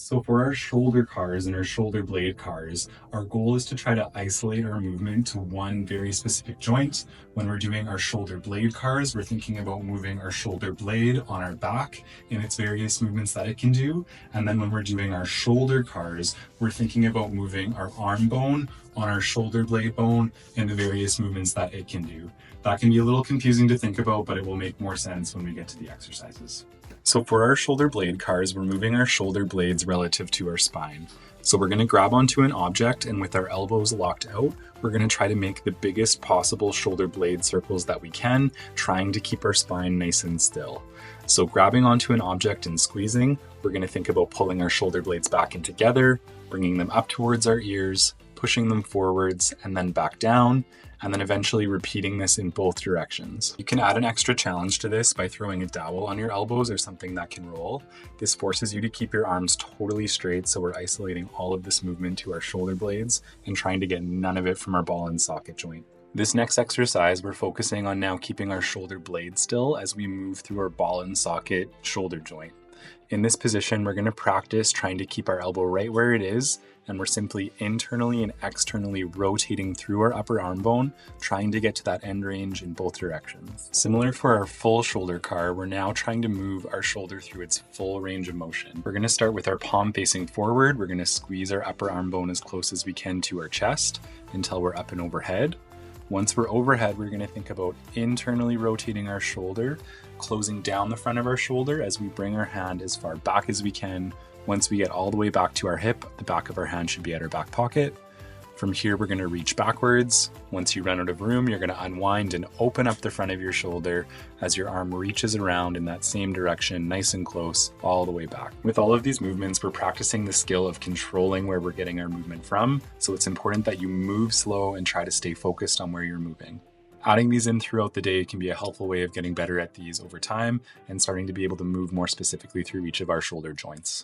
So for our shoulder cars and our shoulder blade cars, our goal is to try to isolate our movement to one very specific joint. When we're doing our shoulder blade cars, we're thinking about moving our shoulder blade on our back in its various movements that it can do. And then when we're doing our shoulder cars, we're thinking about moving our arm bone on our shoulder blade bone and the various movements that it can do. That can be a little confusing to think about, but it will make more sense when we get to the exercises. So for our shoulder blade cars, we're moving our shoulder blades relative to our spine. So we're going to grab onto an object, and with our elbows locked out, we're going to try to make the biggest possible shoulder blade circles that we can, trying to keep our spine nice and still. So grabbing onto an object and squeezing, we're going to think about pulling our shoulder blades back in together, bringing them up towards our ears, pushing them forwards, and then back down, and then eventually repeating this in both directions. You can add an extra challenge to this by throwing a dowel on your elbows or something that can roll. This forces you to keep your arms totally straight, so we're isolating all of this movement to our shoulder blades and trying to get none of it from our ball and socket joint. This next exercise, we're focusing on now keeping our shoulder blade still as we move through our ball and socket shoulder joint. In this position, we're going to practice trying to keep our elbow right where it is, and we're simply internally and externally rotating through our upper arm bone, trying to get to that end range in both directions. Similar for our full shoulder car, we're now trying to move our shoulder through its full range of motion. We're going to start with our palm facing forward. We're going to squeeze our upper arm bone as close as we can to our chest until we're up and overhead. Once we're overhead, we're going to think about internally rotating our shoulder, closing down the front of our shoulder as we bring our hand as far back as we can. Once we get all the way back to our hip, the back of our hand should be at our back pocket. From here, we're going to reach backwards. Once you run out of room, you're going to unwind and open up the front of your shoulder as your arm reaches around in that same direction, nice and close, all the way back. With all of these movements, we're practicing the skill of controlling where we're getting our movement from. So it's important that you move slow and try to stay focused on where you're moving. Adding these in throughout the day can be a helpful way of getting better at these over time and starting to be able to move more specifically through each of our shoulder joints.